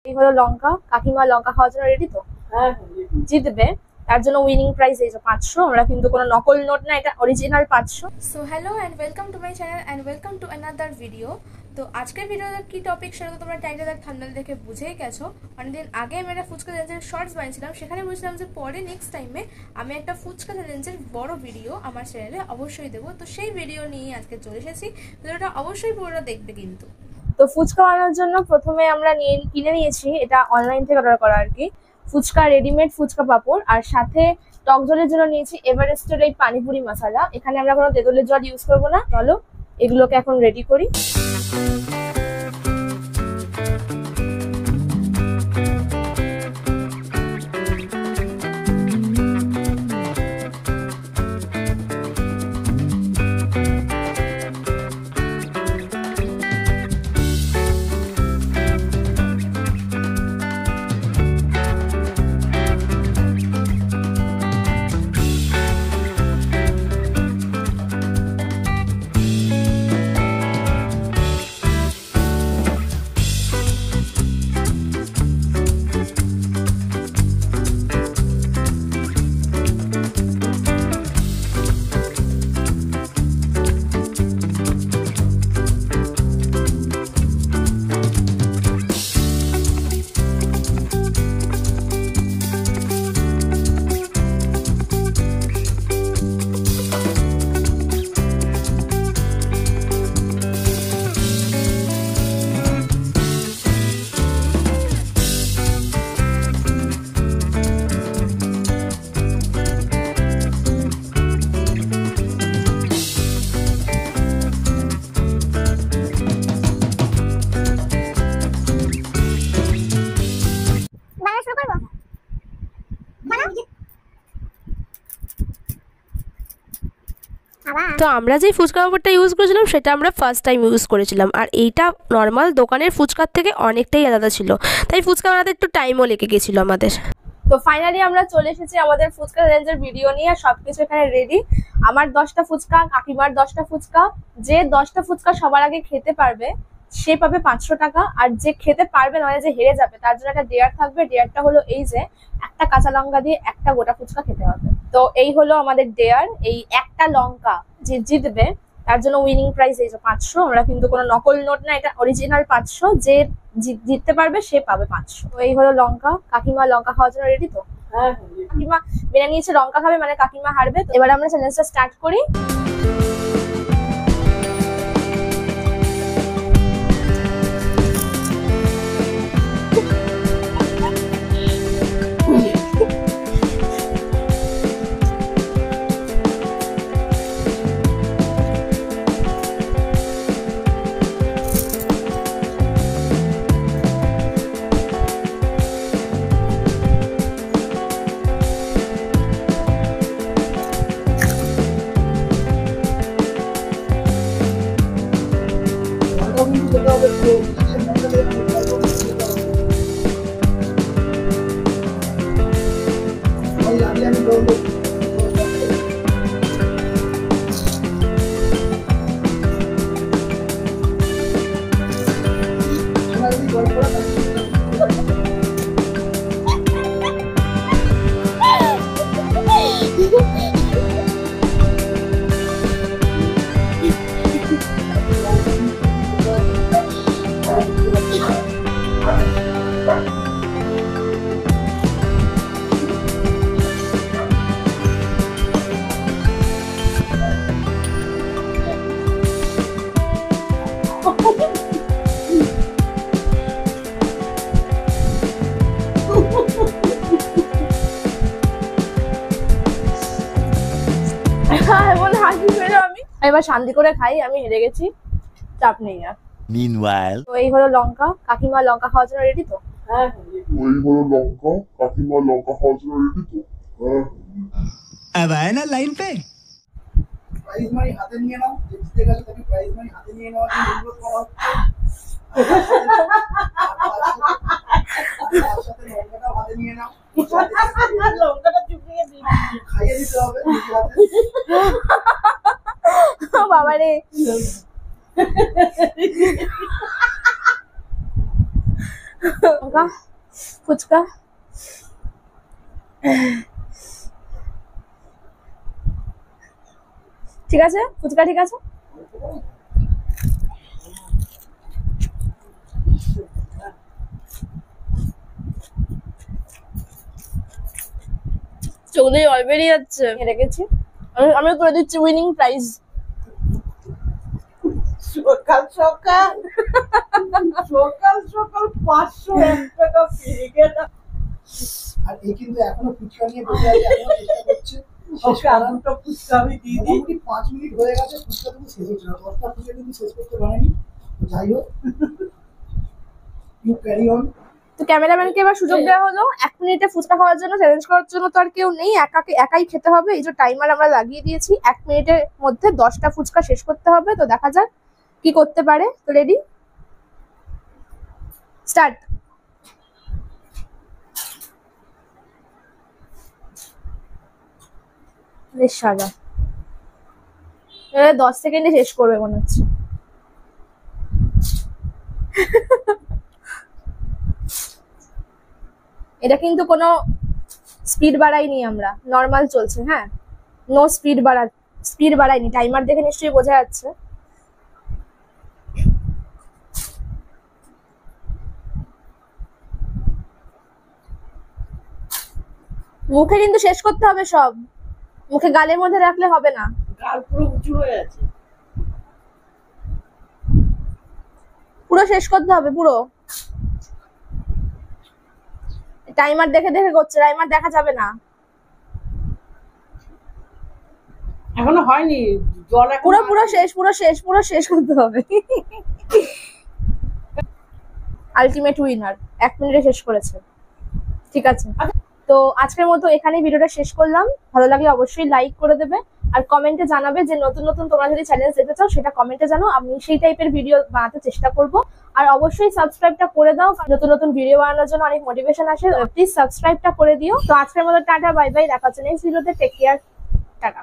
এই হলো লঙ্কা। কাকিমা লঙ্কা খাওয়ার জন্য রেডি তো? হ্যাঁ, জিতবে। তার জন্য উইনিং প্রাইজ এই যে 500। আমরা কিন্তু কোনো নকল নোট না, এটা original 500। So hello and welcome to my channel and welcome to another video. তো আজকের ভিডিওটা কি টপিক সেটা তো তোমরা টাইটেল আর থাম্বনেল দেখে বুঝেই গেছো। অনেকদিন আগে আমি একটা ফুচকা চ্যালেঞ্জের শর্টস বানিয়েছিলাম, সেখানে বুঝলাম যে পরে নেক্সট টাইমে আমি একটা ফুচকা চ্যালেঞ্জের বড় ভিডিও আমার চ্যানেলে অবশ্যই দেবো। তো সেই ভিডিও নিয়ে আজকে চলে এসেছি। ভিডিওটা অবশ্যই পুরোটা দেখবে কিন্তু। তো ফুচকা বানানোর জন্য প্রথমে আমরা কিনে নিয়েছি, এটা অনলাইন থেকে অর্ডার করা আর কি, ফুচকা রেডিমেড ফুচকা পাপড়। আর সাথে টক জলের জন্য নিয়েছি এভারেস্টের এই পানিপুরি মশলা। এখানে আমরা কোনো তেঁতুলের জল ইউজ করবো না। চলো এগুলোকে এখন রেডি করি। তো আমরা যেই ফুচকা পাপড়টা ইউজ করেছিলাম সেটা আমরা ফার্স্ট টাইম ইউজ করেছিলাম, আর এইটা নর্মাল দোকানের ফুচকার থেকে অনেকটাই আলাদা ছিল, তাই ফুচকা বানাতে একটু টাইমও লেগে গেছিলো আমাদের। তো ফাইনালি আমরা চলে এসেছি আমাদের ফুচকা চ্যালেঞ্জের ভিডিও নিয়ে। সবকিছু এখানে রেডি। আমার 10টা ফুচকা, কাকিমার 10টা ফুচকা। যে 10টা ফুচকা সবার আগে খেতে পারবে সে পাবে 500 টাকা। আর যে খেতে পারবে না, যে হেরে যাবে, তার জন্য একটা ডেয়ার থাকবে। ডেয়ারটা হলো এই যে একটা কাঁচা লঙ্কা দিয়ে একটা গোটা ফুচকা খেতে হবে। তো এই হলো আমাদের ডেয়ার। এই একটা লঙ্কা যে জিতবে তার জন্য উইনিং প্রাইজ এই যে 500। আমরা কিন্তু কোনো নকল নোট না, এটা অরিজিনাল 500। যে জিততে পারবে সে পাবে 500। তো এই হলো লঙ্কা। কাকিমা লঙ্কা খাওয়ার জন্য রেডি তো? হ্যাঁ, কাকিমা মেনে নিয়েছে লঙ্কা খাবে, মানে কাকিমা হারবে। এবার আমরা চ্যালেঞ্জটা স্টার্ট করি। এবার শান্তি করে খাই, আমি হেরে গেছি, চাপ নেই আর। Meanwhile, তো এই হলো লঙ্কা। কাকিমা লঙ্কা খাওয়ার জন্য রেডি তো? হ্যাঁ। এই হলো লঙ্কা। কাকিমা লঙ্কা খাওয়ার জন্য রেডি তো? হ্যাঁ। अब आए ना लाइन पे। প্রাইজ মানি হাতে নিয়ে নাও। জিতে গেছে তাকে প্রাইজ মানি হাতে নিয়ে নেওয়ার জন্য অনুরোধ করা হচ্ছে। তার সাথে লঙ্কাটাও হাতে নিয়ে নাও। লঙ্কাটা চুপিয়ে খাইয়ে দিতে হবে নিজের হাতে। বাবা রে, লঙ্কা ফুচকা। ঠিক আছে, ফুচকা ঠিক আছে। চোখ দিয়ে জল বেরিয়ে যাচ্ছে। রেখেছি, আমিও করে দিচ্ছি উইনিং প্রাইজ। সকাল সকাল সকাল সকাল 501 টাকা পেয়ে গেলাম। আর এই কিন্তু এখনো ফুচকা নিয়ে বসে আছে, এখনো চেষ্টা করছে শেষ ওকে করার। দুটো ফুচকা আমি দিয়ে দিই। মোটামুটি 5 মিনিট হয়ে গেছে, ফুচকা কিন্তু শেষ হচ্ছে না। 10টা ফুচকা কিন্তু শেষ করতে পারেনি। যাই হোক, ইউ ক্যারি অন। তো ক্যামেরাম্যানকে এবার সুযোগ দেওয়া হলো 1 মিনিটে ফুচকা খাওয়ার জন্য। চ্যালেঞ্জ করার জন্য তো আর কেউ নেই, একাই খেতে হবে। এই যে টাইমার আমরা লাগিয়ে দিয়েছি, 1 মিনিটের মধ্যে 10টা ফুচকা শেষ করতে হবে। তো দেখা যাক কি করতে পারে। তো রেডি, স্টার্ট। সাজা 10 সেকেন্ডে শেষ করবে মনে হচ্ছে। এটা কিন্তু কোনো স্পিড বাড়াইনি আমরা, নর্মাল চলছে। হ্যাঁ, নো স্পিড বাড়াইনি। টাইমার দেখে নিশ্চয়ই বোঝা যাচ্ছে। মুখে কিন্তু শেষ করতে হবে সব, মুখে গালের মধ্যে রাখলে হবে না। গাল পুরো উঁচু হয়ে আছে। পুরো শেষ করতে হবে পুরো। টাইমার দেখে দেখে করছে, টাইমার দেখা যাবে না। এখনো হয়নি, জল এখন পুরো শেষ করতে হবে। আলটিমেট উইনার 1 মিনিটে শেষ করেছে। ঠিক আছে, তো আজকের মতো এখানেই ভিডিওটা শেষ করলাম। ভালো লাগলে অবশ্যই লাইক করে দেবে আর কমেন্টে জানাবে যে নতুন নতুন তোমরা যদি চ্যালেঞ্জ দেখতে চাও সেটা কমেন্টে জানাও, আমি সেই টাইপের ভিডিও বানাতে চেষ্টা করব। আর অবশ্যই সাবস্ক্রাইবটা করে দাও, নতুন নতুন ভিডিও বানানোর জন্য অনেক মোটিভেশন আসে। প্লিজ সাবস্ক্রাইবটা করে দিও। তো আজকের মতো টাটা, বাই বাই, দেখা হচ্ছে নেক্সট ভিডিওতে। Take care, tata.